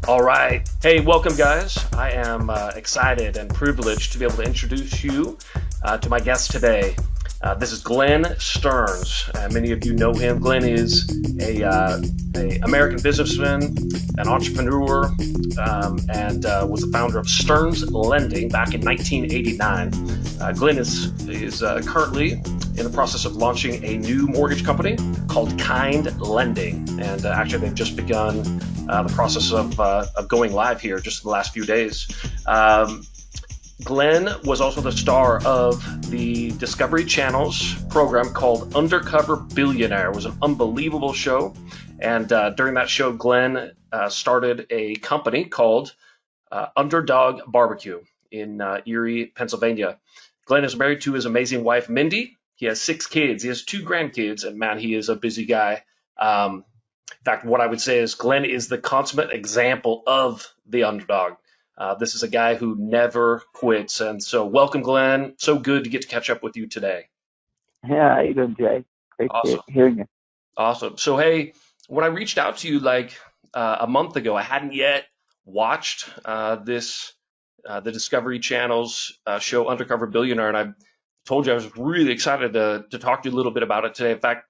All right. Hey, welcome, guys. I am excited and privileged to be able to introduce you to my guest today. This is Glenn Stearns. Many of you know him. Glenn is a American businessman, an entrepreneur, and was the founder of Stearns Lending back in 1989. Glenn is currently in the process of launching a new mortgage company called Kind Lending, and actually they've just begun the process of going live here just in the last few days. Glenn was also the star of the Discovery Channel's program called Undercover Billionaire. It was an unbelievable show. And during that show, Glenn started a company called Underdog Barbecue in Erie, Pennsylvania. Glenn is married to his amazing wife, Mindy. He has 6 kids. He has 2 grandkids, and man, he is a busy guy. In fact, what I would say is Glenn is the consummate example of the underdog. This is a guy who never quits. And so welcome, Glenn. So good to get to catch up with you today. Yeah, how you doing, Jay? Great Awesome. hearing you. Awesome. So, hey, when I reached out to you like a month ago, I hadn't yet watched the Discovery Channel's show Undercover Billionaire. And I told you I was really excited to talk to you a little bit about it today. In fact,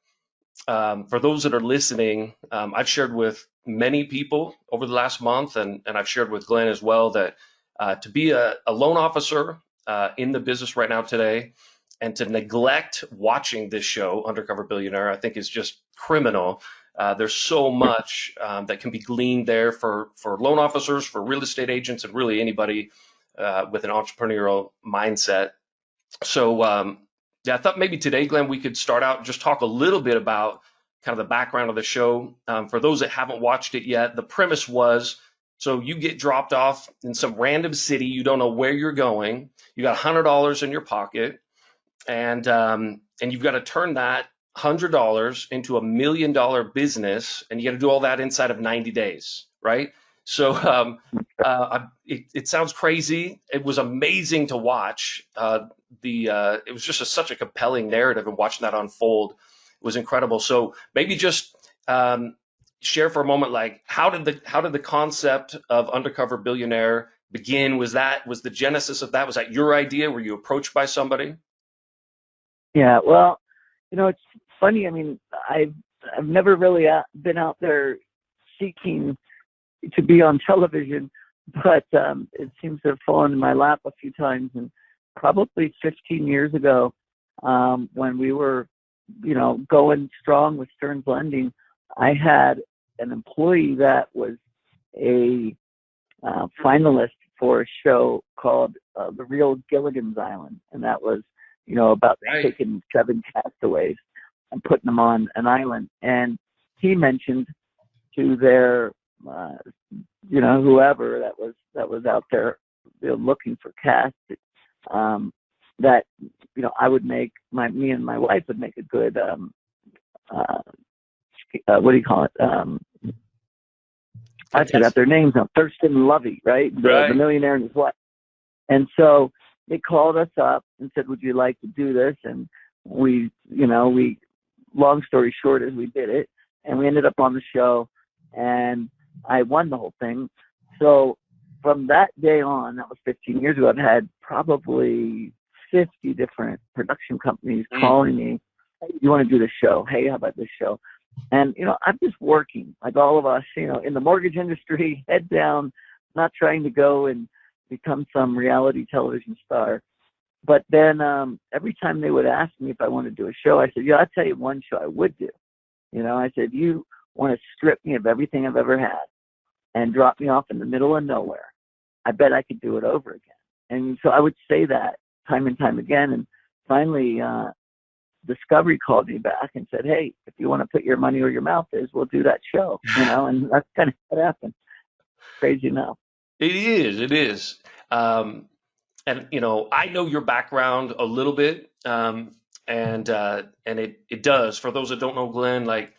for those that are listening, I've shared with many people over the last month, and I've shared with Glenn as well, that to be a loan officer in the business right now today and to neglect watching this show, Undercover Billionaire, I think is just criminal. There's so much that can be gleaned there for loan officers, for real estate agents, and really anybody with an entrepreneurial mindset. So, yeah, I thought maybe today, Glenn, we could start out and just talk a little bit about kind of the background of the show. For those that haven't watched it yet, the premise was so you get dropped off in some random city, you don't know where you're going, you got $100 in your pocket, and you've got to turn that $100 into $1 million business, and you got to do all that inside of 90 days, right? So it sounds crazy. It was amazing to watch. It was just such a compelling narrative, and watching that unfold was incredible. So maybe just share for a moment, like how did the concept of Undercover Billionaire begin? Was the genesis of that? Was that your idea? Were you approached by somebody? Yeah, well, it's funny. I mean, I've never really been out there seeking to be on television, but it seems to have fallen in my lap a few times. And probably 15 years ago, when we were, going strong with Stearns Lending, I had an employee that was a finalist for a show called The Real Gilligan's Island, and that was, about Right. taking 7 castaways and putting them on an island. And he mentioned to their, whoever that was out there, looking for cast, that I would make me and my wife would make a good what do you call it? I forgot Fantastic. their names now. Thurston and Lovey, right? The Right. millionaire and his wife. And so they called us up and said, "Would you like to do this?" And we, long story short, is we did it, and we ended up on the show, and I won the whole thing. So from that day on, that was 15 years ago, I've had probably 50 different production companies Mm. calling me, "Hey, you want to do this show? Hey, how about this show?" And, I'm just working like all of us, in the mortgage industry, head down, not trying to go and become some reality television star. But then every time they would ask me if I wanted to do a show, I said, "Yeah, I'll tell you one show I would do." I said, "You want to strip me of everything I've ever had and drop me off in the middle of nowhere. I bet I could do it over again." And so I would say that time and time again. And finally, Discovery called me back and said, "Hey, if you want to put your money where your mouth is, we'll do that show." And that's kind of what happened. Crazy enough. It is. It is. Um, and I know your background a little bit, and it does. For those that don't know, Glenn, like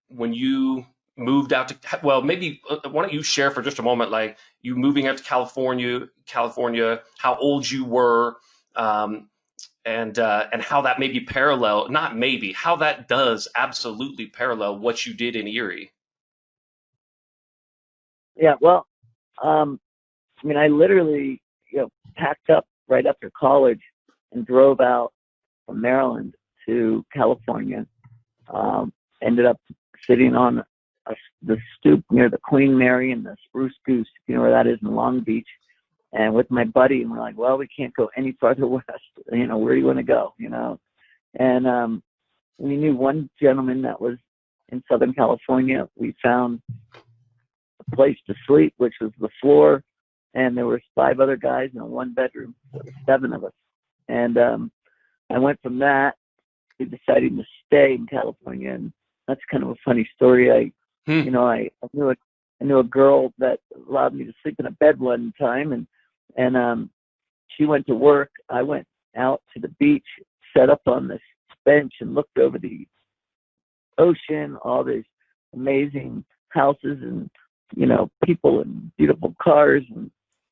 when you moved out to, well, maybe why don't you share for just a moment, like you moving out to California, how old you were, um, and how that maybe parallel, not maybe, how that does absolutely parallel what you did in Erie. Yeah, well, I mean, I literally, packed up right after college and drove out from Maryland to California. Um, Ended up sitting on the stoop near the Queen Mary and the Spruce Goose, you know where that is in Long Beach, and with my buddy, and we're like, well, we can't go any farther west. Where do you want to go? And we knew one gentleman that was in Southern California. We found a place to sleep, which was the floor, and there were 5 other guys in a 1-bedroom. So there were 7 of us, and I went from that to deciding to stay in California, and that's kind of a funny story. I knew a girl that allowed me to sleep in a bed one time, and she went to work. I went out to the beach, set up on this bench, and looked over the ocean, all these amazing houses and people and beautiful cars,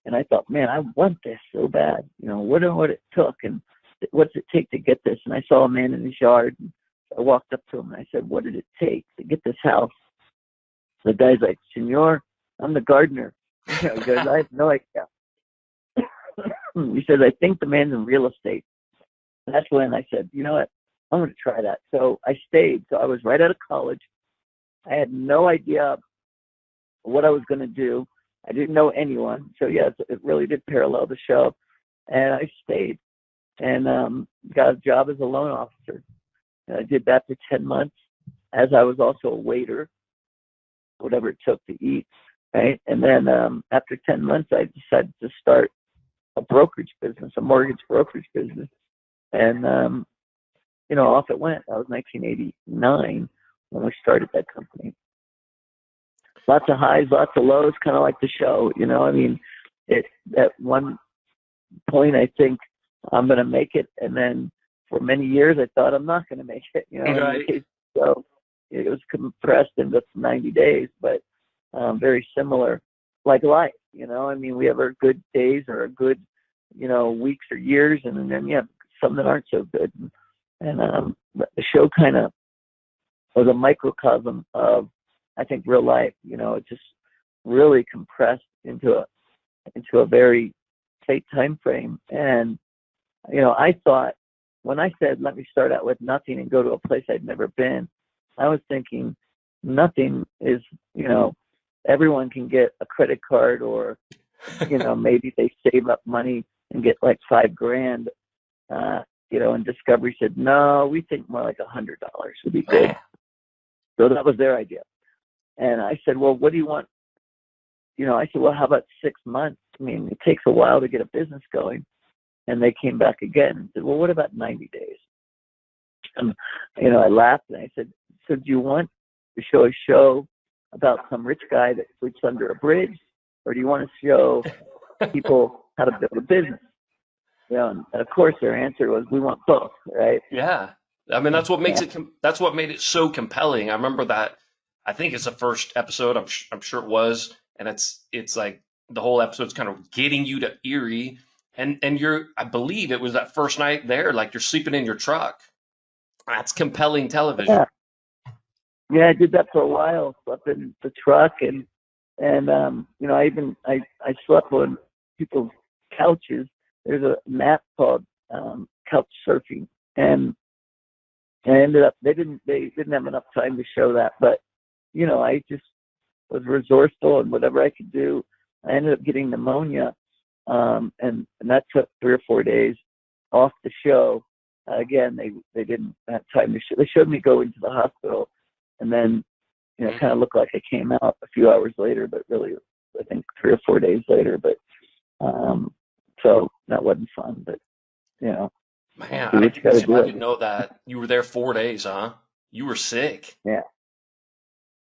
and I thought, man, I want this so bad. What it took and what's it take to get this? And I saw a man in his yard, and I walked up to him and I said, what did it take to get this house? The guy's like, Senor, I'm the gardener. He goes, I have no idea. He says, I think the man's in real estate. And that's when I said, you know what? I'm going to try that. So I stayed. So I was right out of college. I had no idea what I was going to do. I didn't know anyone. So yes, it really did parallel the show. And I stayed and got a job as a loan officer. And I did that for 10 months as I was also a waiter, whatever it took to eat. Right. And then after 10 months, I decided to start a brokerage business, a mortgage brokerage business. And, off it went. That was 1989 when we started that company. Lots of highs, lots of lows, kind of like the show. At one point, I think I'm going to make it. And then for many years, I thought I'm not going to make it. Right. So it was compressed into 90 days, but very similar, like life. We have our good days or our good, weeks or years, and then some that aren't so good. And the show kind of was a microcosm of, I think, real life. It just really compressed into a very tight time frame. And I thought when I said let me start out with nothing and go to a place I'd never been, I was thinking nothing is everyone can get a credit card, or maybe they save up money and get like $5,000. And Discovery said, no, we think more like $100 would be good. So that was their idea. And I said, well, what do you want? I said, well, how about 6 months? I mean, it takes a while to get a business going. And they came back again and said, well, what about 90 days? And, I laughed and I said, so do you want to show a show about some rich guy that sleeps under a bridge? Or do you want to show people how to build a business? And of course their answer was, we want both, right? Yeah. I mean, that's what makes it, that's what made it so compelling. I remember that, I think it's the first episode. I'm sure it was. And it's like the whole episode's kind of getting you to Erie. And I believe it was that first night there, like you're sleeping in your truck. That's compelling television. Yeah, I did that for a while. Slept in the truck, and I slept on people's couches. There's a map called couch surfing, and I ended up they didn't have enough time to show that, but I just was resourceful and whatever I could do. I ended up getting pneumonia, and that took 3 or 4 days off the show. Again, they didn't have time to show. They showed me go into the hospital, and then kind of looked like I came out a few hours later, but really I think 3 or 4 days later. But so that wasn't fun. But man, I didn't know that you were there 4 days, huh? You were sick.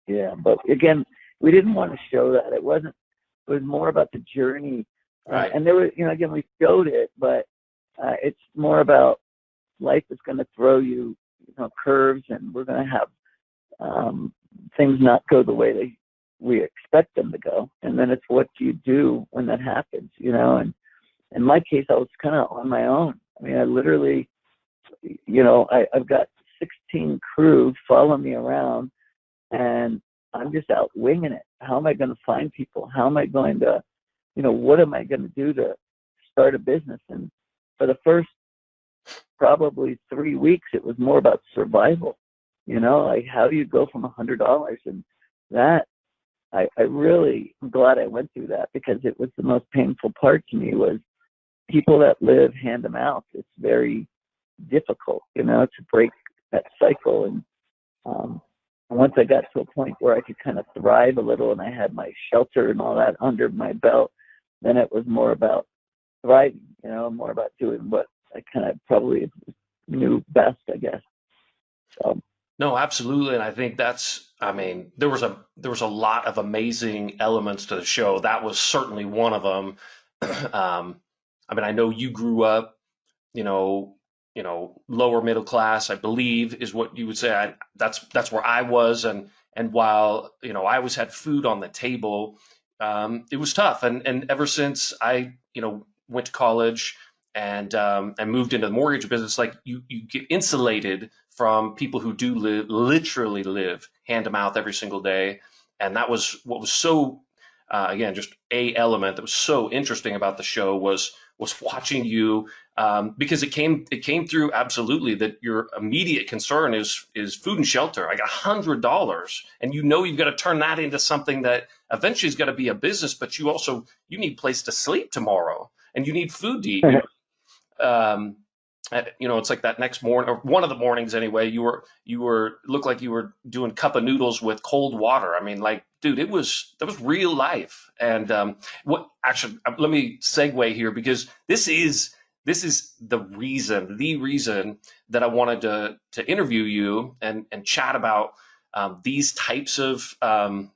Yeah. But again, we didn't want to show that. It was more about the journey. Right. And there was, again, we showed it, but it's more about life is going to throw you, curves, and we're going to have things not go the way we expect them to go. And then it's what do you do when that happens, And in my case, I was kind of on my own. I mean, I literally, I've got 16 crew following me around, and I'm just out winging it. how am I going to find people? How am I going to, what am I going to do to start a business? And for the first probably 3 weeks, it was more about survival. Like how do you go from $100? And that, I really am glad I went through that, because it was the most painful part to me, was people that live hand to mouth. It's very difficult, to break that cycle. And once I got to a point where I could kind of thrive a little and I had my shelter and all that under my belt, then it was more about thriving, more about doing what I kind of probably knew best, I guess. So. No, absolutely, and I think there was a lot of amazing elements to the show. That was certainly one of them. I know you grew up, you know, lower middle class, I believe, is what you would say. That's where I was, and while I always had food on the table, it was tough. And ever since I went to college and moved into the mortgage business, like you get insulated from people who do literally live hand to mouth every single day. And that was what was so again, just a element that was so interesting about the show was watching you, because it came through absolutely that your immediate concern is food and shelter. I got $100, and you've got to turn that into something that eventually is going to be a business, but you need a place to sleep tomorrow, and you need food to eat. It's like that next morning, or one of the mornings anyway, you looked like you were doing cup of noodles with cold water. I mean, like, dude, that was real life. And let me segue here, because this is the reason that I wanted to interview you and chat about these types of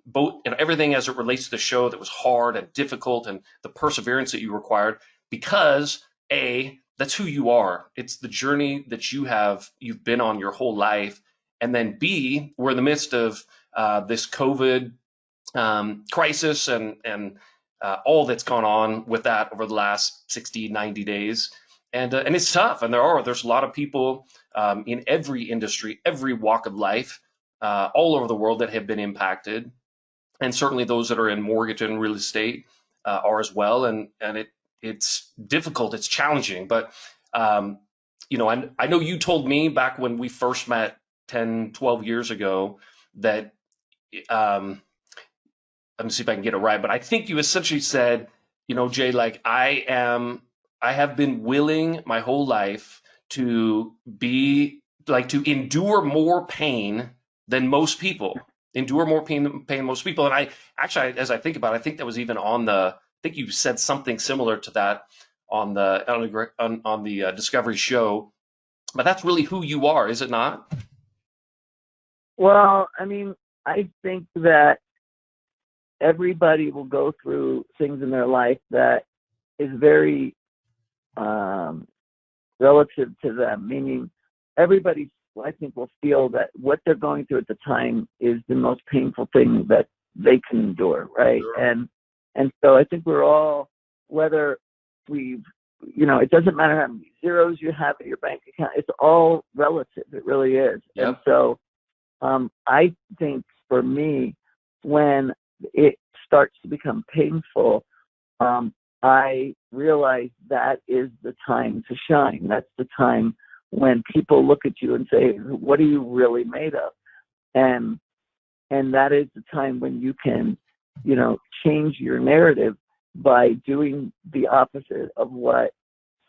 both everything as it relates to the show that was hard and difficult, and the perseverance that you required, because that's who you are. It's the journey that you've been on your whole life. And then B, we're in the midst of this COVID crisis and all that's gone on with that over the last 60, 90 days. And it's tough. And there's a lot of people in every industry, every walk of life, all over the world that have been impacted. And certainly those that are in mortgage and real estate are as well. And it's difficult, it's challenging, but I know you told me back when we first met 10, 12 years ago that, let me see if I can get it right, but I think you essentially said, Jay, like I have bin willing my whole life to endure more pain than most people, than most people. And I actually, as I think about it, I think that was even I think you said something similar to that on the Discovery show, but that's really who you are, is it not? Well, I think that everybody will go through things in their life that is very relative to them, meaning everybody, I think, will feel that what they're going through at the time is the most painful thing that they can endure, right? Sure. And so I think we're all, whether it doesn't matter how many zeros you have in your bank account, it's all relative. It really is. Yep. And so I think for me, when it starts to become painful, I realize that is the time to shine. That's the time when people look at you and say, what are you really made of? And that is the time when you can change your narrative by doing the opposite of what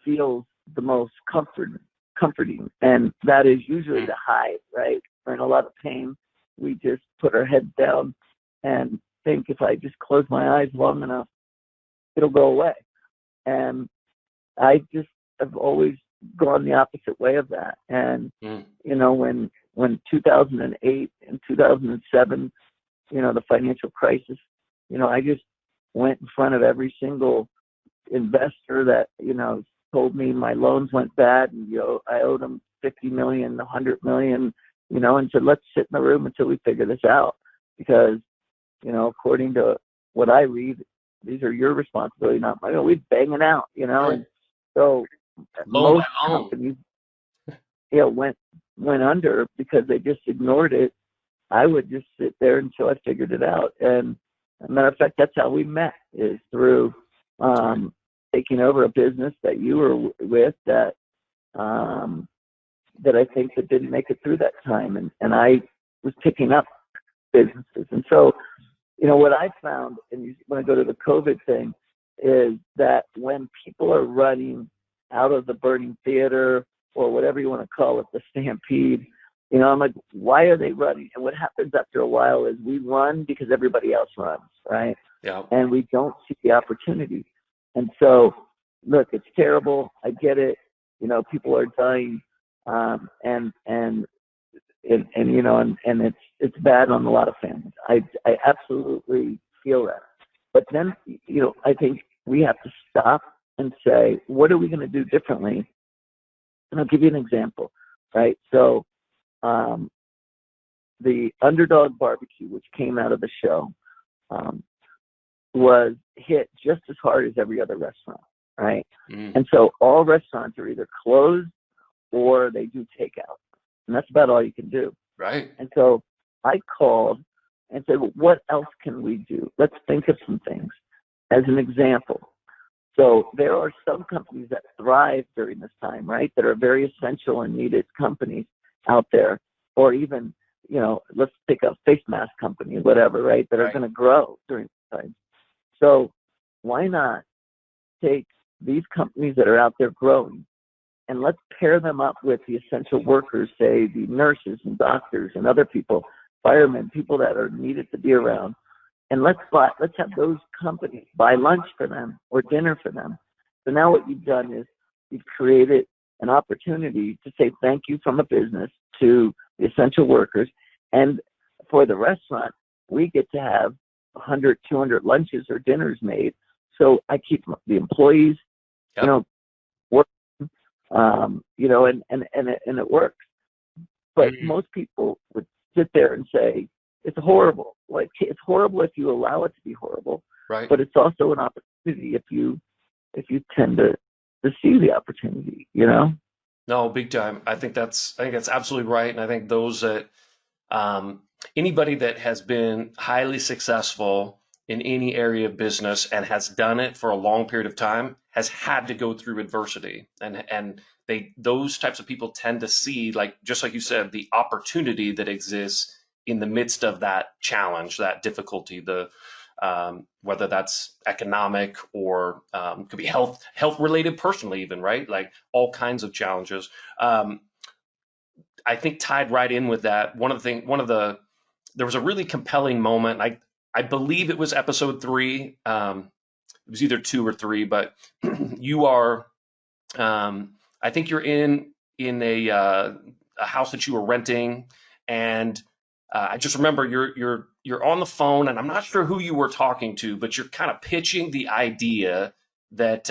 feels the most comforting. And that is usually to hide, right? We're in a lot of pain. We just put our heads down and think, if I just close my eyes long enough, it'll go away. And I just have always gone the opposite way of that. And, when 2008 and 2007, the financial crisis, I just went in front of every single investor that, told me my loans went bad and, I owed them 50 million, 100 million, and said, let's sit in the room until we figure this out. Because, according to what I read, these are your responsibility, not mine. We're banging out, Right. And so most companies, went under because they just ignored it. I would just sit there until I figured it out. And As a matter of fact, that's how we met, is through taking over a business that you were with that that I think that didn't make it through that time, and I was picking up businesses. And so, what I found, and you want to go to the COVID thing, is that when people are running out of the burning theater, or whatever you want to call it, the stampede, I'm like, why are they running? And what happens after a while is we run because everybody else runs, right? Yeah. And we don't see the opportunity. And so, look, it's terrible. I get it. People are dying, and it's bad on a lot of families. I absolutely feel that. But then, I think we have to stop and say, what are we going to do differently? And I'll give you an example, right? So, the Underdog barbecue, which came out of the show, was hit just as hard as every other restaurant, right? And so all restaurants are either closed or they do takeout, and that's about all you can do. Right. And so I called and said, well, what else can we do? Let's think of some things. As an example, so there are some companies that thrive during this time, right, that are very essential and needed companies out there, or even, let's take a face mask company, whatever, right, that are going to grow during this time. So why not take these companies that are out there growing, and let's pair them up with the essential workers, say the nurses and doctors and other people, firemen, people that are needed to be around, and let's have those companies buy lunch for them or dinner for them. So now what you've done is you've created an opportunity to say thank you from a business to the essential workers, and for the restaurant, we get to have 100, 200 lunches or dinners made. So I keep the employees, working, and it works. But most people would sit there and say, it's horrible. Like, it's horrible if you allow it to be horrible. Right. But it's also an opportunity if you tend to see the opportunity, No, big time. I think that's absolutely right. And I think those that, anybody that has been highly successful in any area of business and has done it for a long period of time has had to go through adversity. And those types of people tend to see, just like you said, the opportunity that exists in the midst of that challenge, that difficulty, whether that's economic or could be health related, personally, even, right? Like all kinds of challenges. I think tied right in with that, there was a really compelling moment. I believe it was episode 3. It was either 2 or 3, but you are, I think you're in a house that you were renting, and I just remember you're on the phone, and I'm not sure who you were talking to, but you're kind of pitching the idea that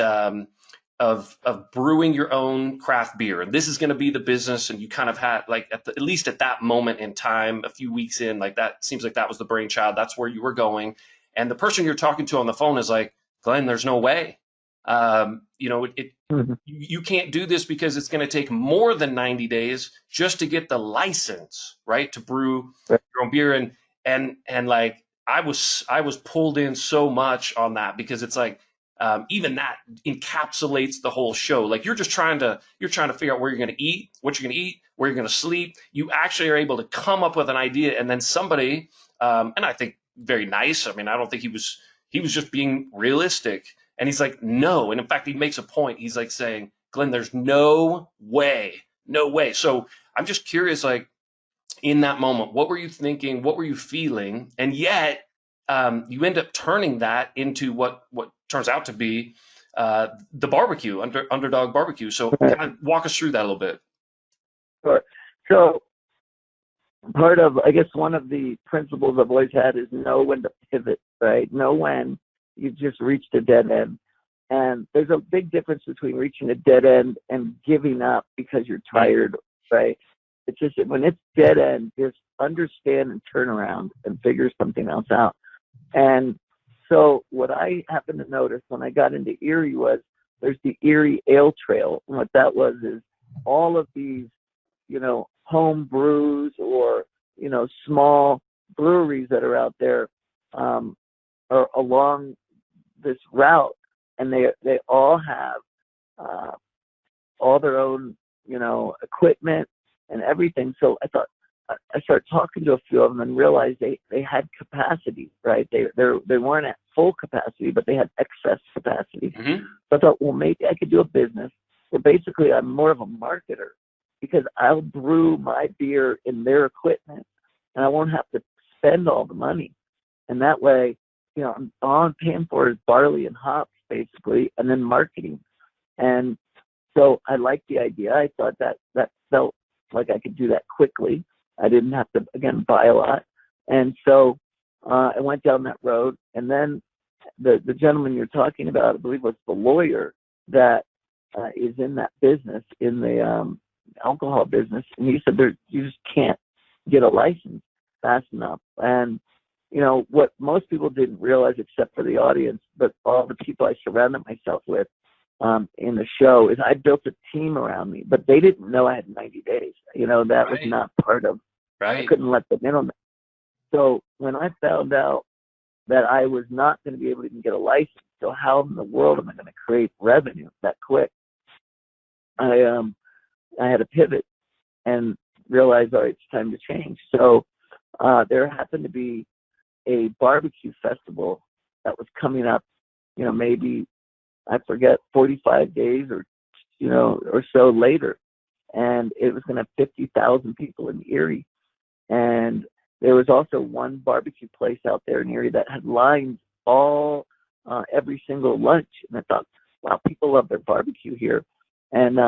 of brewing your own craft beer, and this is going to be the business. And you kind of had, like, at least at that moment in time, a few weeks in, like, that seems like that was the brainchild. That's where you were going, and the person you're talking to on the phone is like, Glenn, there's no way. You can't do this because it's going to take more than 90 days just to get the license, right, to brew your own beer. And like, I was pulled in so much on that, because it's like, even that encapsulates the whole show. Like, you're trying to figure out where you're going to eat, what you're going to eat, where you're going to sleep. You actually are able to come up with an idea, and then somebody, and I think very nice. I mean, I don't think he was just being realistic. And he's like, no. And in fact, he makes a point. He's like saying, Glenn, there's no way. So I'm just curious, like, in that moment, what were you thinking? What were you feeling? And yet, you end up turning that into what turns out to be the barbecue, Underdog barbecue. So kind of walk us through that a little bit. Sure. So part of, I guess, one of the principles I've always had is know when to pivot, right? Know when you've just reached a dead end. And there's a big difference between reaching a dead end and giving up because you're tired, right? It's just that when it's dead end, just understand and turn around and figure something else out. And so what I happened to notice when I got into Eerie was there's the Eerie Ale Trail. And what that was is all of these, home brews or, small breweries that are out there, are along this route, and they all have all their own, equipment and everything. So I started talking to a few of them and realized they had capacity, right? They weren't at full capacity, but they had excess capacity. Mm-hmm. So I thought, well, maybe I could do a business where basically I'm more of a marketer, because I'll brew my beer in their equipment and I won't have to spend all the money. And that way, all I'm paying for is barley and hops basically, and then marketing. And so I liked the idea. I thought that felt like I could do that quickly. I didn't have to, again, buy a lot. And so I went down that road. And then the gentleman you're talking about, I believe was the lawyer that is in that business, in the alcohol business. And he said, you just can't get a license fast enough. And, what most people didn't realize, except for the audience, but all the people I surrounded myself with in the show, is I built a team around me, but they didn't know I had 90 days. That was not part of, I couldn't let them in on that. So when I found out that I was not going to be able to even get a license, so how in the world am I going to create revenue that quick? I had to pivot and realize, all right, it's time to change. So there happened to be a barbecue festival that was coming up, maybe, I forget, 45 days or so later. And it was going to have 50,000 people in Erie. And there was also one barbecue place out there in Erie that had lines every single lunch. And I thought, wow, people love their barbecue here. And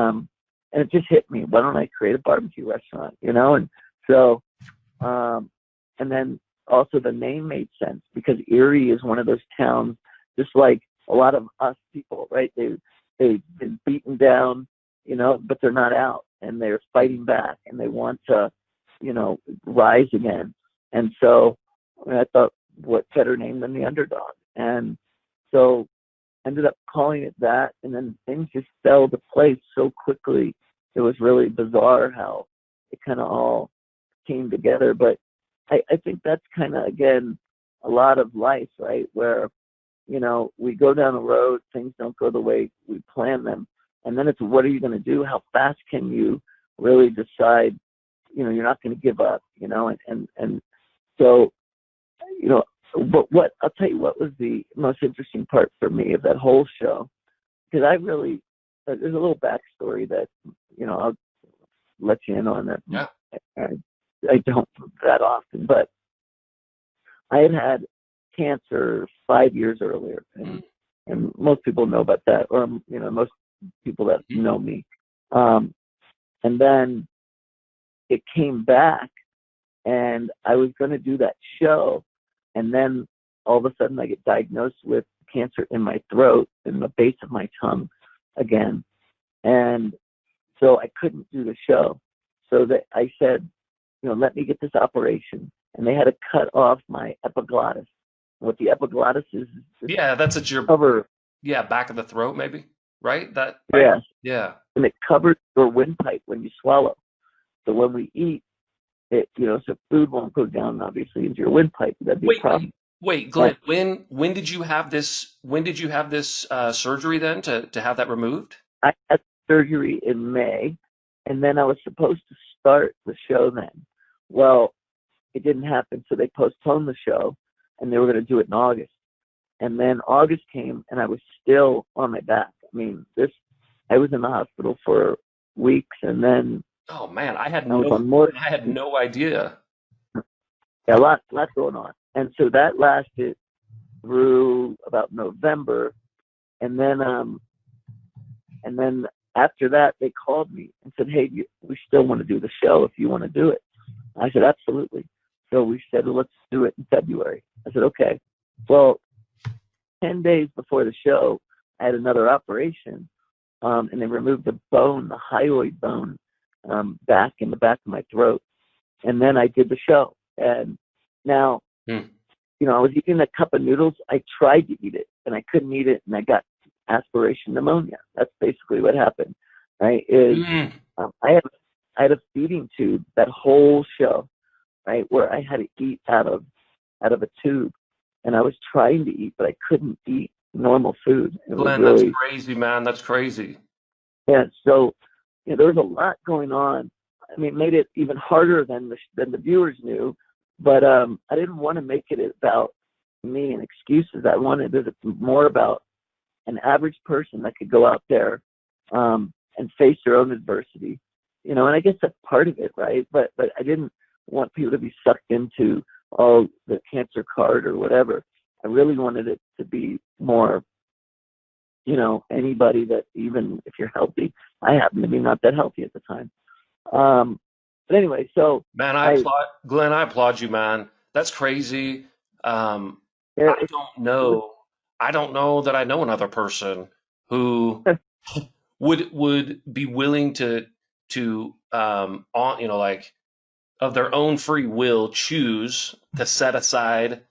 it just hit me, why don't I create a barbecue restaurant, And so, and then also the name made sense, because Erie is one of those towns, just like a lot of us people, right? They've been beaten down, but they're not out, and they're fighting back, and they want to, rise again. And so I thought, what better name than the Underdog? And so I ended up calling it that, and then things just fell to place so quickly. It was really bizarre how it kind of all came together. But I think that's kind of, again, a lot of life, right? Where, we go down a road, things don't go the way we plan them. And then it's, what are you going to do? How fast can you really decide, you're not going to give up, and so, what I'll tell you what was the most interesting part for me of that whole show, because there's a little backstory that, I'll let you in on that. Yeah. I don't that often, but I had cancer 5 years earlier, and most people know about that, or most people that know me. And then it came back, and I was going to do that show, and then all of a sudden I get diagnosed with cancer in my throat, in the base of my tongue again, and so I couldn't do the show. So that I said, let me get this operation, and they had to cut off my epiglottis. What the epiglottis is Yeah, that's at your cover. Yeah, back of the throat, maybe, right? That. Yes. Yeah. And it covers your windpipe when you swallow. So when we eat, so food won't go down obviously into your windpipe. That'd be a problem. Wait, Glenn. When did you have this? When did you have this surgery then to have that removed? I had surgery in May, and then I was supposed to start the show then. Well, it didn't happen, so they postponed the show, and they were going to do it in August. And then August came, and I was still on my back. I mean, I was in the hospital for weeks, and then Oh man, I had no idea. Yeah, a lot going on. And so that lasted through about November, and then after that they called me and said, "Hey, we still want to do the show if you want to do it." I said, "Absolutely." So we said, "Well, let's do it in February." I said, "Okay." Well, 10 days before the show, I had another operation, and they removed the bone, the hyoid bone, back in the back of my throat, and then I did the show. And now, I was eating a cup of noodles. I tried to eat it, and I couldn't eat it, and I got aspiration pneumonia. That's basically what happened, right? I had a feeding tube that whole show, right, where I had to eat out of a tube, and I was trying to eat, but I couldn't eat normal food. It was Glenn, that's really, crazy, man. That's crazy. yeah. So, there was a lot going on. I mean, it made it even harder than the viewers knew. But I didn't want to make it about me and excuses. I wanted it more about an average person that could go out there and face their own adversity. And I guess that's part of it, right? But I didn't want people to be sucked into the cancer card or whatever. I really wanted it to be more, anybody that, even if you're healthy. I happen to be not that healthy at the time. But anyway, so Man, I Glenn, I applaud you, man. That's crazy. yeah, I don't know. I don't know that I know another person who would be willing to like of their own free will choose to set aside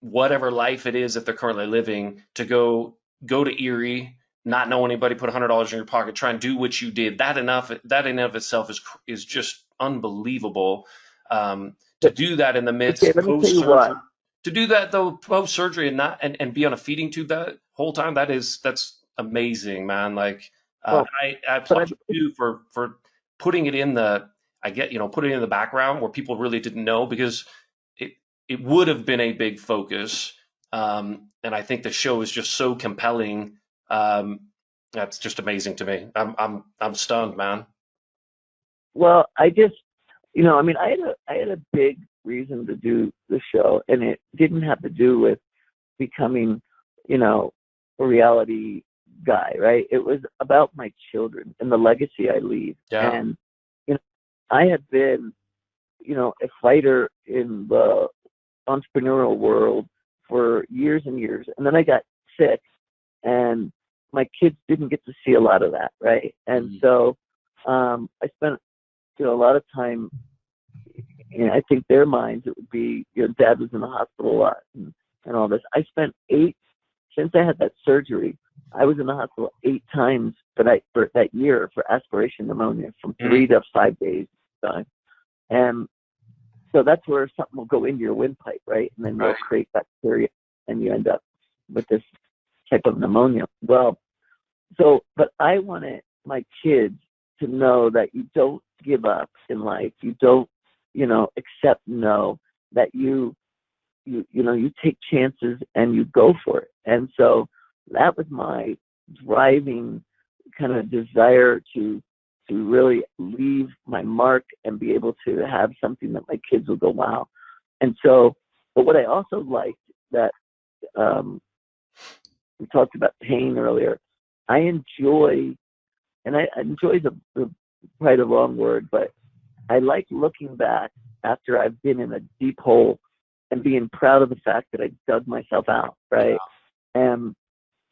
whatever life it is that they're currently living to go to Erie, not know anybody, put $100 in your pocket, try and do what you did. That in and of itself is just unbelievable. To do that in the okay. midst Let me tell post you why. surgery, to do that though post surgery and not and be on a feeding tube that whole time, that's amazing, man. Like Well, I but applaud you too for putting it in the putting it in the background where people really didn't know, because it it would have been a big focus. And I think the show is just so compelling. That's just amazing to me. I'm stunned, man. well, I just, I mean, I had a big reason to do the show, and it didn't have to do with becoming, you know, a reality guy, right? It was about my children and the legacy I leave. Yeah. And, you know, I had been, a fighter in the entrepreneurial world for years and years. And then I got sick, and my kids didn't get to see a lot of that, right? And Mm. so I spent, a lot of time, I think their minds, it would be, dad was in the hospital a lot, and all this. I spent since I had that surgery, I was in the hospital 8 times for that year for aspiration pneumonia, from Mm. 3 to 5 days time. And so that's where something will go into your windpipe, right? And then they'll Right. create bacteria, and you end up with this type of pneumonia. Well, but I wanted my kids to know that you don't give up in life. You don't, accept no, that you take chances and you go for it. And so that was my driving kind of desire to really leave my mark and be able to have something that my kids will go, wow. And so, but what I also liked that, um, we talked about pain earlier. I enjoy, and I enjoy the probably the wrong word, but I like looking back after I've been in a deep hole and being proud of the fact that I dug myself out, right? And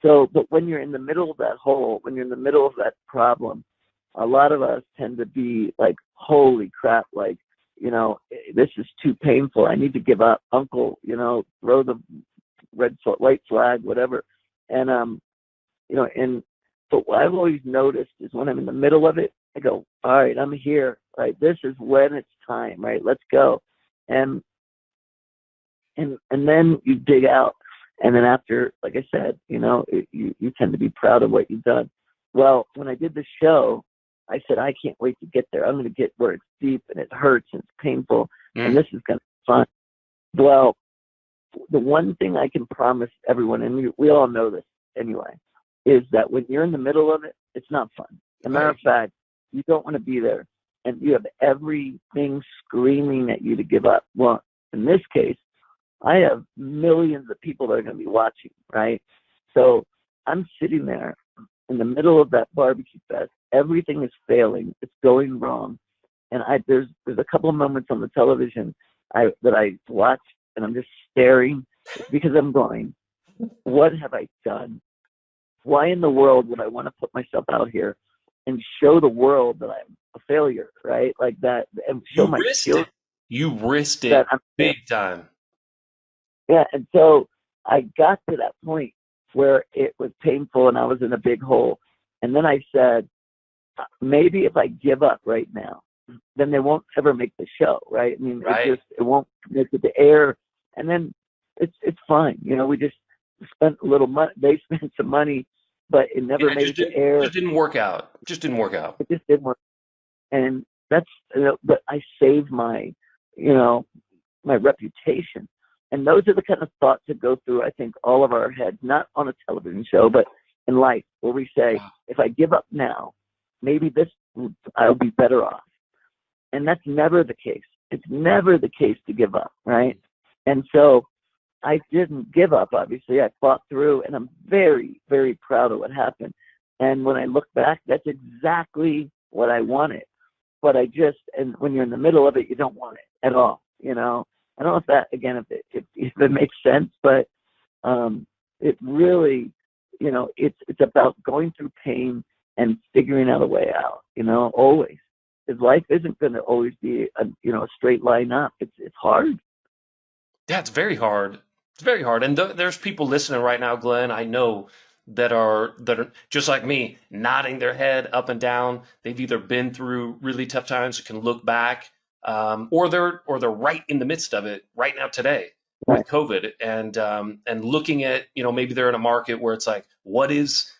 so, but when you're in the middle of that hole, when you're in the middle of that problem, a lot of us tend to be like, holy crap, like, this is too painful. I need to give up, uncle, throw the white flag, whatever. And, and but what I've always noticed is when I'm in the middle of it, I go, all right, I'm here, right? This is when it's time, right? Let's go. And then you dig out. And then after, like I said, you tend to be proud of what you've done. Well, when I did the show, I said, I can't wait to get there. I'm going to get where it's deep and it hurts and it's painful, and this is going to be fun. Well, the one thing I can promise everyone, and we all know this anyway, is that when you're in the middle of it, it's not fun. As a matter of fact, you don't want to be there, and you have everything screaming at you to give up. Well, in this case, I have millions of people that are going to be watching, right? So I'm sitting there in the middle of that barbecue fest. Everything is failing. It's going wrong. And there's a couple of moments on the television that I watch, and I'm just staring because I'm going, what have I done? Why in the world would I want to put myself out here and show the world that I'm a failure, right? Like that, and show my skills. You risked That it I'm, big time. yeah. And so I got to that point where it was painful and I was in a big hole. And then I said, maybe if I give up right now, then they won't ever make the show, right? I mean, Right. it won't make it to air. And then it's fine. You know, we just spent a little money. They spent some money, but it never Yeah, it made just it to didn't air. just didn't work out. Just didn't work out. It just didn't work. And that's, you know, but I saved my, you know, my reputation. And those are the kind of thoughts that go through, I think, all of our heads, not on a television show, but in life, where we say, if I give up now, maybe this, I'll be better off. And that's never the case. It's never the case to give up, right? And so I didn't give up, obviously. I fought through, and I'm very, very proud of what happened. And when I look back, that's exactly what I wanted. But and when you're in the middle of it, you don't want it at all, you know? I don't know if that, again, if it makes sense, but it really, you know, it's about going through pain and figuring out a way out, you know, always. Because life isn't going to always be a straight line up. It's hard. Yeah, it's very hard. It's very hard. And there's people listening right now, Glenn, I know that are just like me, nodding their head up and down. They've either been through really tough times and can look back, or they're right in the midst of it right now today with Right, COVID, and looking at, maybe they're in a market where it's like, what's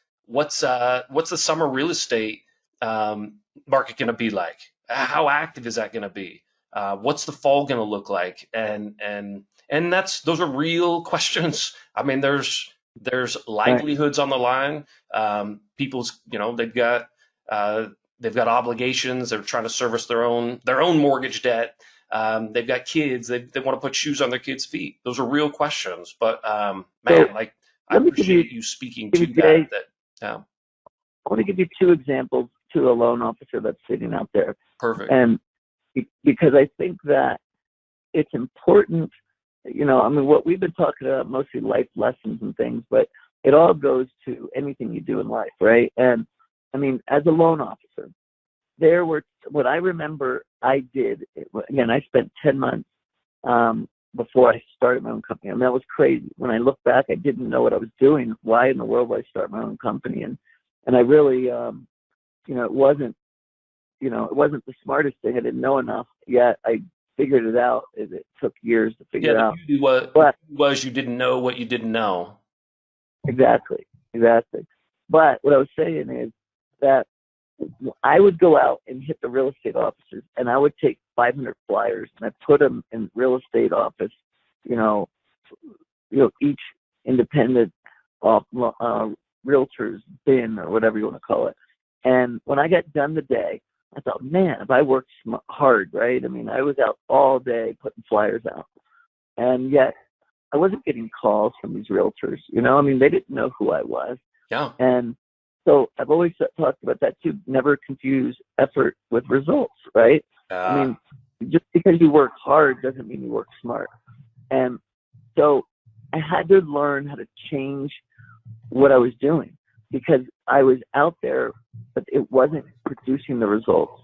the summer real estate market going to be like? How active is that going to be? What's the fall going to look like? And those are real questions. I mean, there's right, livelihoods on the line. People's, they've got obligations. They're trying to service their own mortgage debt. They've got kids. They want to put shoes on their kids' feet. Those are real questions. But so man, like, I let me give appreciate you speaking you, to that. Jay, Yeah, I want to give you two examples to a loan officer that's sitting out there. perfect. And because I think that it's important, you know, I mean, what we've been talking about, mostly life lessons and things, but it all goes to anything you do in life, right? And I mean, as a loan officer, what I remember I did, again, I spent 10 months before I started my own company. I mean, that was crazy. When I look back, I didn't know what I was doing. Why in the world would I start my own company? And I really, it wasn't the smartest thing. I didn't know enough yet. I figured it out. It took years to Yeah, figure the out. beauty But was you didn't know what you didn't know. exactly, exactly. But what I was saying is that I would go out and hit the real estate offices, and I would take 500 flyers and I put them in real estate office, you know, each independent realtor's bin or whatever you want to call it. And when I got done the day, I thought, man, if I worked hard, right? I mean, I was out all day putting flyers out, and yet I wasn't getting calls from these realtors. You know, I mean, they didn't know who I was. Yeah. And so I've always talked about that too. Never confuse effort with results, right? I Uh, mean, just because you work hard doesn't mean you work smart. And so I had to learn how to change what I was doing because I was out there, but it wasn't producing the results.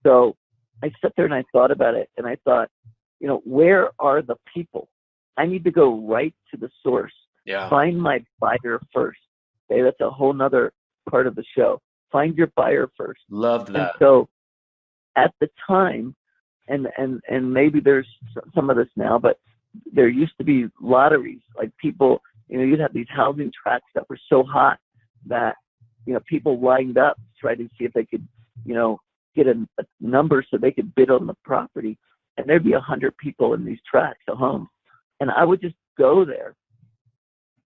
So I sat there and I thought about it, and I thought, you know, where are the people? I need to go right to the source. yeah. Find my buyer first. Okay, that's a whole nother part of the show. Find your buyer first. Loved And that. so at the time, and maybe there's some of this now, but there used to be lotteries. Like people, you know, you'd have these housing tracts that were so hot that, you know, people lined up to try to see if they could, you know, get a number so they could bid on the property. And there'd be 100 people in these tracts of homes. And I would just go there,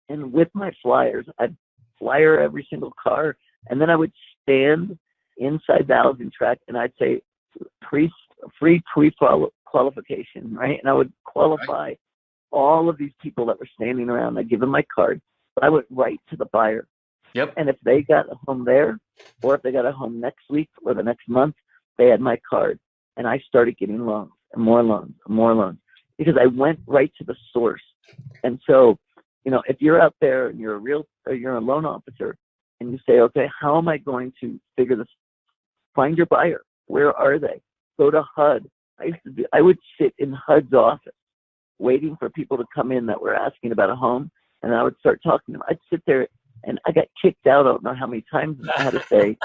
and with my flyers, I'd flyer every single car, and then I would stand inside the housing tract, and I'd say free qualification, right? And I would Right. qualify all of these people that were standing around. I'd give them my card. But I went right to the buyer. Yep. And if they got a home there, or if they got a home next week or the next month, they had my card. And I started getting loans and more loans and more loans because I went right to the source. And so, you know, if you're out there and you're a loan officer and you say, okay, how am I going to figure this? Find your buyer. Where are they? Go to HUD. I would sit in HUD's office waiting for people to come in that were asking about a home, and I would start talking to them. I'd sit there, and I got kicked out. I don't know how many times I had to say,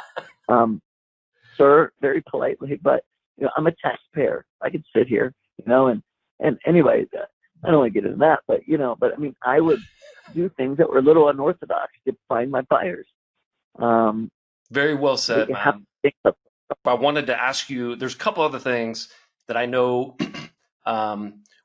sir, very politely, but you know, I'm a taxpayer. I can sit here, you know, and anyway, I don't want to get into that, but I mean, I would do things that were a little unorthodox to find my buyers. Um, Very well but said, you have to man. think of, I wanted to ask you, there's a couple other things that I know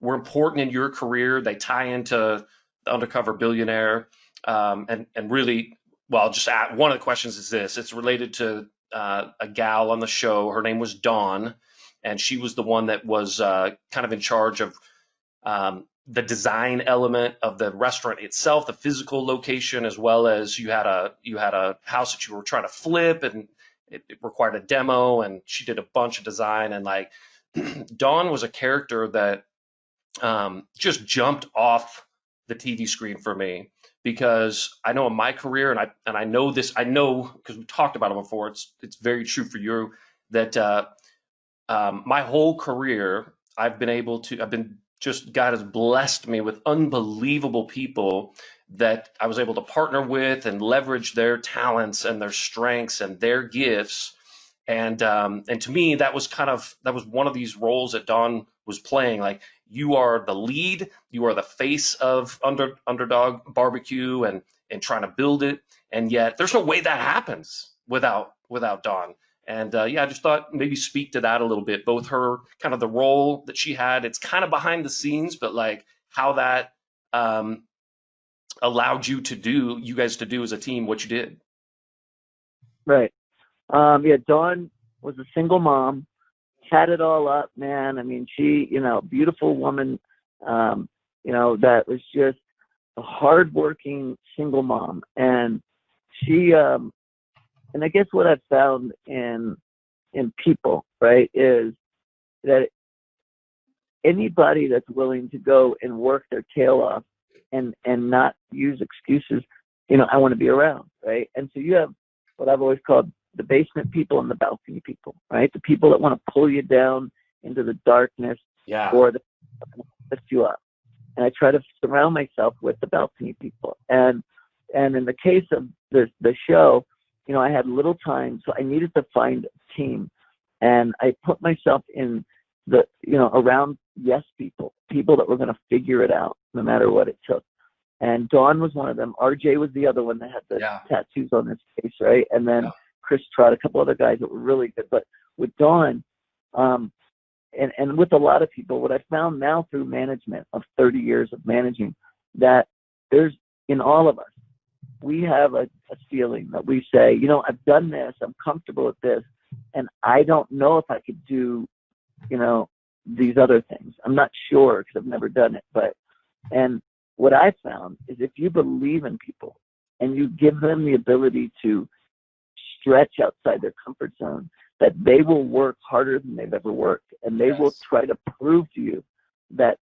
were important in your career. They tie into the Undercover Billionaire. And really, well, I'll just add, one of the questions is this. It's related to a gal on the show. Her name was Dawn, and she was the one that was kind of in charge of the design element of the restaurant itself, the physical location, as well as you had a house that you were trying to flip, and it required a demo, and she did a bunch of design. And like Dawn was a character that just jumped off the TV screen for me, because I know in my career, and I know this, I know because we talked about it before. It's very true for you that my whole career, I've been just, God has blessed me with unbelievable people that I was able to partner with and leverage their talents and their strengths and their gifts. And to me, that was one of these roles that Don was playing. Like, you are the lead, you are the face of Underdog Barbecue, and trying to build it. And yet there's no way that happens without Don. And yeah, I just thought maybe speak to that a little bit, both her kind of the role that she had. It's kind of behind the scenes, but like how that um, allowed you guys to do as a team what you did. right. Yeah, Dawn was a single mom, had it all up, man. I mean, she, beautiful woman, that was just a hardworking single mom. And she, and I guess what I've found in people, right, is that anybody that's willing to go and work their tail off and not use excuses, I want to be around, right? And so you have what I've always called the basement people and the balcony people, right? The people that want to pull you down into the darkness, Yeah. or the lift you up. And I try to surround myself with the balcony people. And in the case of the show, I had little time, so I needed to find a team. And I put myself in around yes people that were going to figure it out no matter what it took. And Dawn was one of them. RJ was the other one that had the tattoos on his face, right? And then Chris Trott, a couple other guys that were really good. But with Dawn, and with a lot of people, what I found now through management of 30 years of managing, that there's, in all of us, we have a feeling that we say, I've done this, I'm comfortable with this, and I don't know if I could do, these other things. I'm not sure because I've never done it. And what I found is if you believe in people and you give them the ability to stretch outside their comfort zone, that they will work harder than they've ever worked, and they will try to prove to you that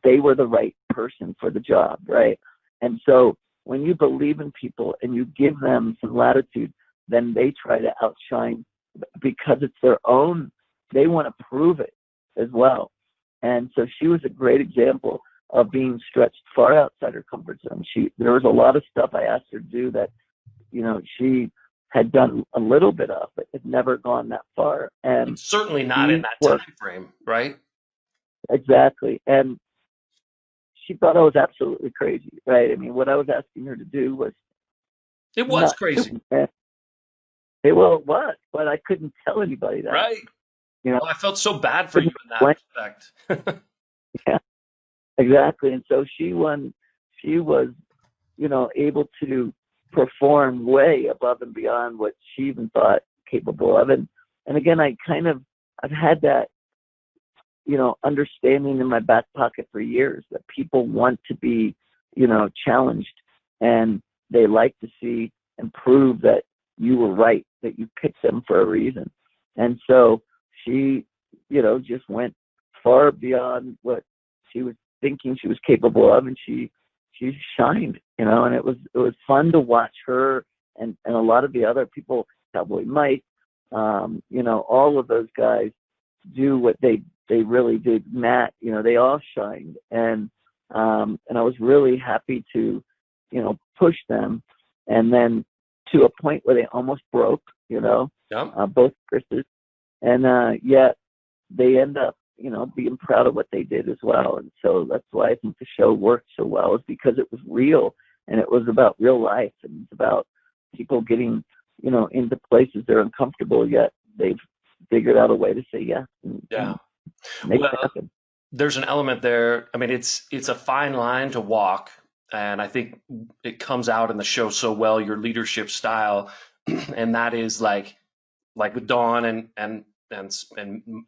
they were the right person for the job, right? And so when you believe in people and you give them some latitude, then they try to outshine because it's their own. They want to prove it as well. And so she was a great example of being stretched far outside her comfort zone. There was a lot of stuff I asked her to do that, she had done a little bit of, but had never gone that far. And certainly not in that time frame, right? Exactly. And she thought I was absolutely crazy, right? I mean, what I was asking her to do was crazy. It was, but I couldn't tell anybody that. Right. Well, I felt so bad for you in that respect. Yeah, exactly. And so she was, able to perform way above and beyond what she even thought capable of. And again, I've had that, understanding in my back pocket for years that people want to be, challenged, and they like to see and prove that you were right, that you picked them for a reason. And so she, just went far beyond what she was thinking she was capable of, and she shined, and it was fun to watch her and a lot of the other people, Cowboy Mike, all of those guys do what they really did. Matt, they all shined, and I was really happy to, push them, and then to a point where they almost broke, both Chris's, and yet they end up, being proud of what they did as well. And so that's why I think the show worked so well, is because it was real, and it was about real life, and it's about people getting, into places they're uncomfortable, yet they've figured out a way to say yes Yeah. and make it Well, happen. there's an element there. I mean, it's a fine line to walk, and I think it comes out in the show so well, your leadership style, and that is like with Dawn and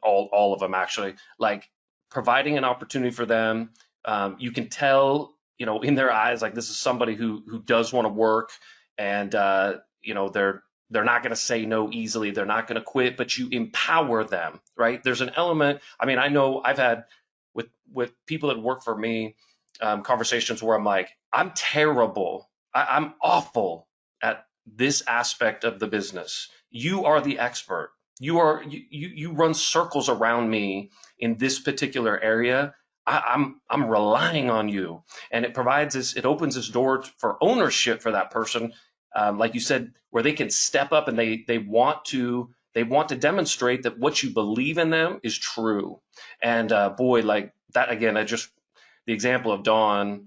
all of them actually, like providing an opportunity for them. You can tell, in their eyes, like this is somebody who does want to work, and they're not going to say no easily. They're not going to quit, but you empower them, right? There's an element. I mean, I know I've had with people that work for me, conversations where I'm like, I'm terrible. I'm awful at this aspect of the business. You are the expert. You run circles around me in this particular area. I'm relying on you, and it opens this door for ownership for that person, like you said, where they can step up and they want to demonstrate that what you believe in them is true. And boy, like that again, the example of Dawn,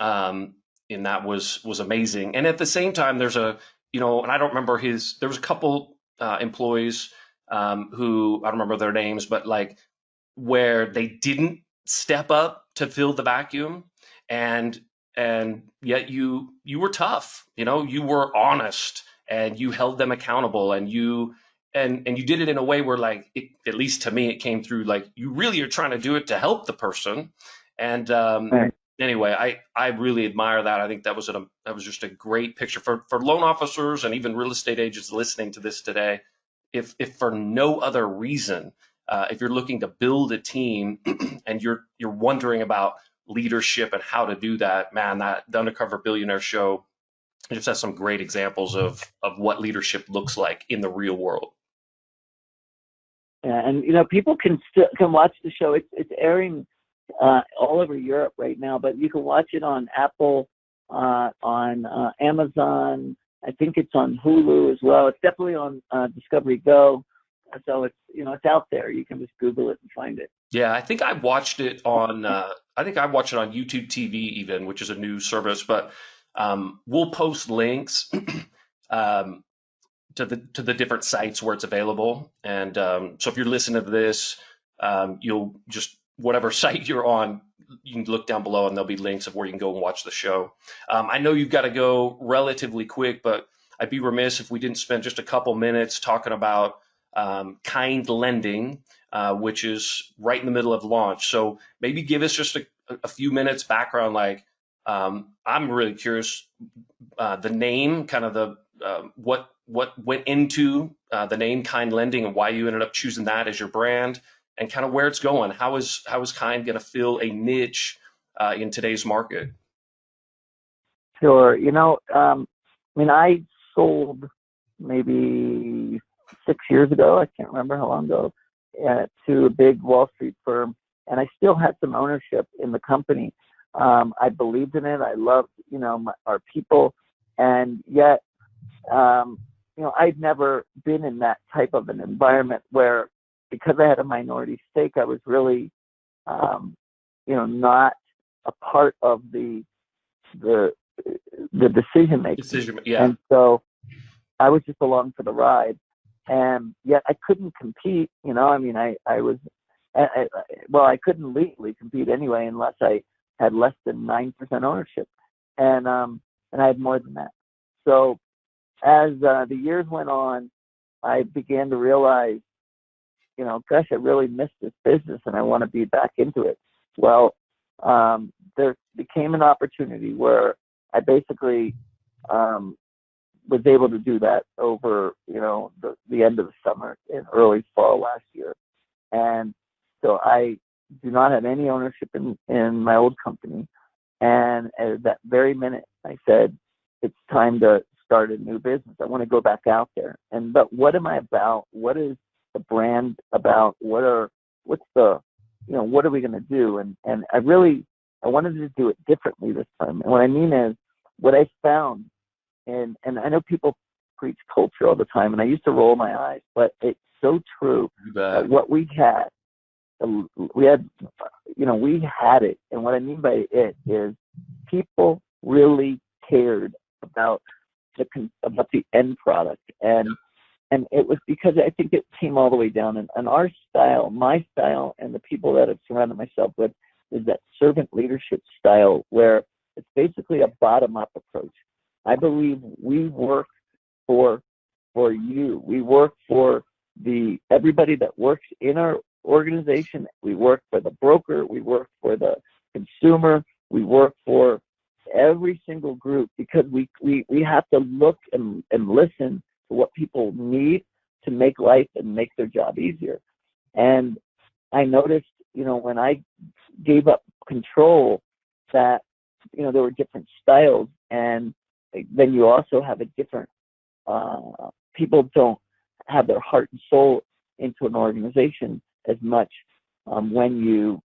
in that was amazing. And at the same time, and I don't remember there was a couple employees, who I don't remember their names, but like where they didn't step up to fill the vacuum, and yet you were tough, you were honest, and you held them accountable, and you did it in a way where, like, at least to me, it came through like you really are trying to do it to help the person. And Right. anyway, I really admire that. I think that was just a great picture for loan officers and even real estate agents listening to this today. If for no other reason, if you're looking to build a team and you're wondering about leadership and how to do that, man, the Undercover Billionaire show just has some great examples of what leadership looks like in the real world. Yeah, and people can watch the show. It's airing all over Europe right now, but you can watch it on Apple, on Amazon. I think it's on Hulu as well. It's definitely on Discovery Go. So it's out there. You can just Google it and find it. Yeah, I think I watched it on YouTube TV even, which is a new service. But we'll post links um, to the different sites where it's available. And so if you're listening to this, you'll just whatever site you're on, you can look down below and there'll be links of where you can go and watch the show. I know you've got to go relatively quick, but I'd be remiss if we didn't spend just a couple minutes talking about Kind Lending, which is right in the middle of launch. So maybe give us just a few minutes background. Like, I'm really curious, the name, kind of what went into the name Kind Lending and why you ended up choosing that as your brand, and kind of where it's going. How is Kind going to fill a niche in today's market? Sure. I sold maybe 6 years ago. I can't remember how long ago, to a big Wall Street firm, and I still had some ownership in the company. I believed in it. I loved, our people, and yet, I'd never been in that type of an environment where, because I had a minority stake, I was really, not a part of the decision making. Yeah. And so I was just along for the ride, and yet I couldn't compete. I was, well, I couldn't legally compete anyway unless I had less than 9% ownership, and I had more than that. So as the years went on, I began to realize, gosh, I really miss this business and I want to be back into it. Well, there became an opportunity where I basically was able to do that over, the end of the summer and early fall last year. And so I do not have any ownership in my old company. And at that very minute, I said, it's time to start a new business. I want to go back out there. But what am I about? What is the brand about? What are we going to do? And I wanted to do it differently this time. And what I mean is, what I found, and I know people preach culture all the time, and I used to roll my eyes, but it's so true that what we had we had, we had it. And what I mean by it is people really cared about the end product. And it was because I think it came all the way down. And our style, my style, and the people that I've surrounded myself with is that servant leadership style where it's basically a bottom-up approach. I believe we work for you. We work for everybody that works in our organization. We work for the broker. We work for the consumer. We work for every single group because we have to look and listen to what people need to make life and make their job easier. And I noticed, when I gave up control, that there were different styles, and then you also have a different people don't have their heart and soul into an organization as much when you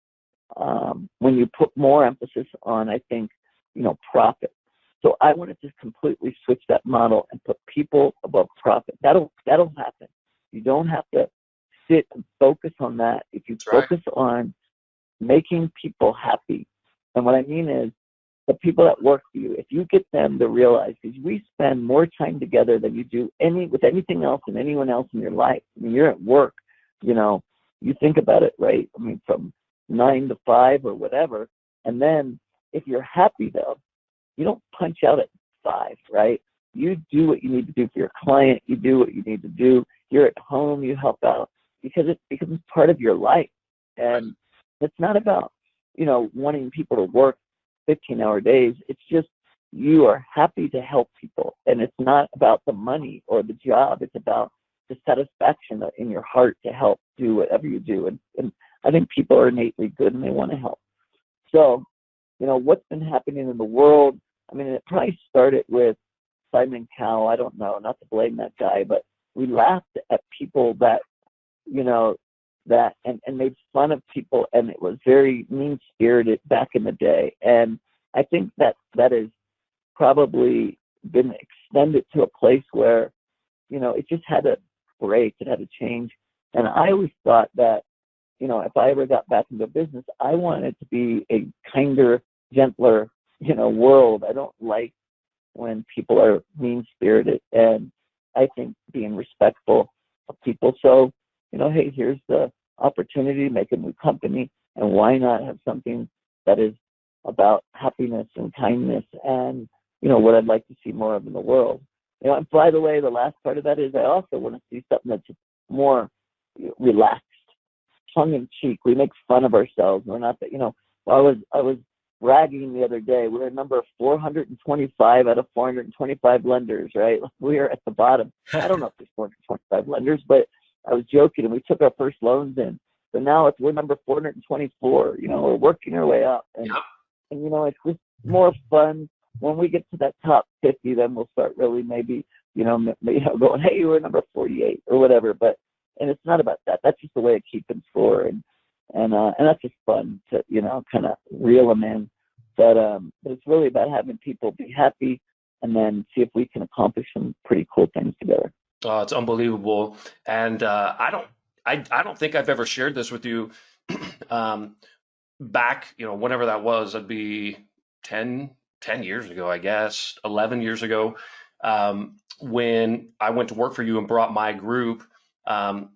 put more emphasis on, I think, profit. So I wanted to completely switch that model and put people above profit. That'll happen. You don't have to sit and focus on that. If you That's right. focus on making people happy, and what I mean is the people that work for you, if you get them to realize, because we spend more time together than you do with anything else and anyone else in your life. I mean, you're at work, you think about it, right? I mean, from 9 to 5 or whatever. And then if you're happy though, you don't punch out at 5, right? You do what you need to do for your client. You do what you need to do. You're at home, you help out because it becomes part of your life. And it's not about, wanting people to work 15-hour days. It's just you are happy to help people. And it's not about the money or the job. It's about the satisfaction in your heart to help do whatever you do. And I think people are innately good and they want to help. So, what's been happening in the world? I mean, it probably started with Simon Cowell. I don't know, not to blame that guy, but we laughed at people that, and made fun of people, and it was very mean-spirited back in the day. And I think that has probably been extended to a place where, it just had to break, it had to change. And I always thought that, if I ever got back into business, I wanted to be a kinder, gentler, world. I don't like when people are mean-spirited, and I think being respectful of people. So, hey, here's the opportunity to make a new company, and why not have something that is about happiness and kindness and, what I'd like to see more of in the world. And by the way, the last part of that is I also want to see something that's more relaxed, tongue in cheek. We make fun of ourselves. We're not that, I was bragging the other day. We're number 425 out of 425 lenders, right? We are at the bottom. I don't know if there's 425 lenders, but I was joking, and we took our first loans in. So now we're number 424. We're working our way up, and it's just more fun. When we get to that top 50, then we'll start really maybe going, hey, we're number 48 or whatever. And it's not about that. That's just the way of keeping score, and that's just fun to kind of reel them in. But it's really about having people be happy, and then see if we can accomplish some pretty cool things together. Oh, it's unbelievable. And I don't think I've ever shared this with you. Um, Back, whenever that was, it'd be 10 years ago, I guess, 11 years ago, when I went to work for you and brought my group. I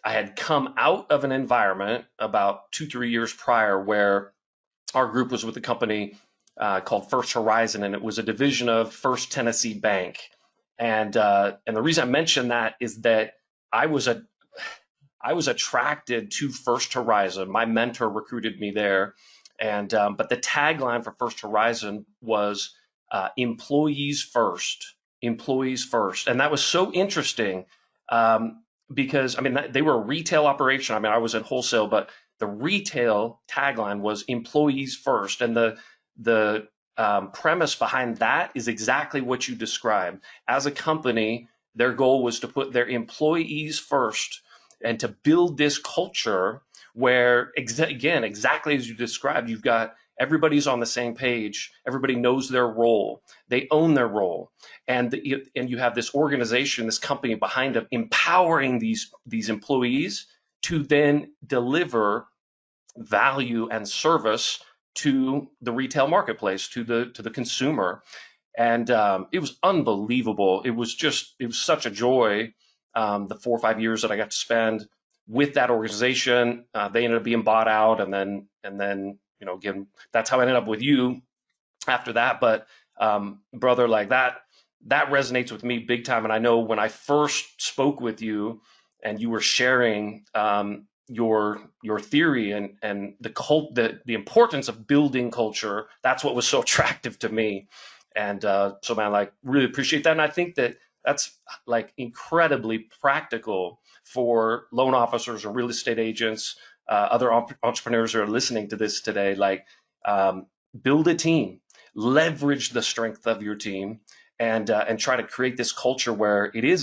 had come out of an environment about 2, 3 years prior where our group was with a company called First Horizon, and it was a division of First Tennessee Bank. And the reason I mention that is that I was attracted to First Horizon. My mentor recruited me there, and but the tagline for First Horizon was "Employees First." Employees first, and that was so interesting because I mean they were a retail operation. I mean I was in wholesale, but the retail tagline was "Employees First," and the premise behind that is exactly what you described. As a company, their goal was to put their employees first and to build this culture where, again, exactly as you described, you've got everybody's on the same page, everybody knows their role, they own their role, and you have this organization, this company behind them, empowering these employees to then deliver value and service to the retail marketplace, to the consumer. And it was unbelievable. It was such a joy. The 4 or 5 years that I got to spend with that organization, they ended up being bought out, and then again, that's how I ended up with you after that. But brother, like that resonates with me big time. And I know when I first spoke with you, and you were sharing your theory and the importance of building culture, that's what was so attractive to me. And so, man, like, really appreciate that. And I think that's like incredibly practical for loan officers or real estate agents, other entrepreneurs who are listening to this today. Like, build a team, leverage the strength of your team, and try to create this culture where it's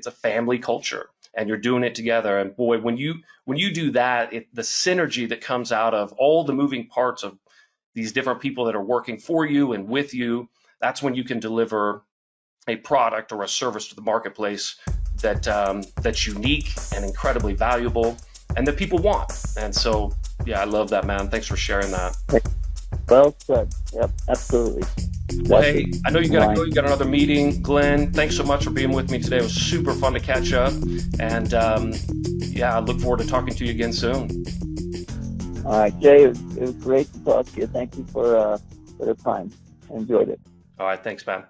a family culture, and you're doing it together. And boy, when you do that, the synergy that comes out of all the moving parts of these different people that are working for you and with you, that's when you can deliver a product or a service to the marketplace that's unique and incredibly valuable and that people want. And so, yeah, I love that, man. Thanks for sharing that. Well said. Yep, absolutely. Well, hey, I know you got to go. You got another meeting. Glenn, thanks so much for being with me today. It was super fun to catch up. And yeah, I look forward to talking to you again soon. All right, Jay, it was great to talk to you. Thank you for the time. I enjoyed it. All right, thanks, man.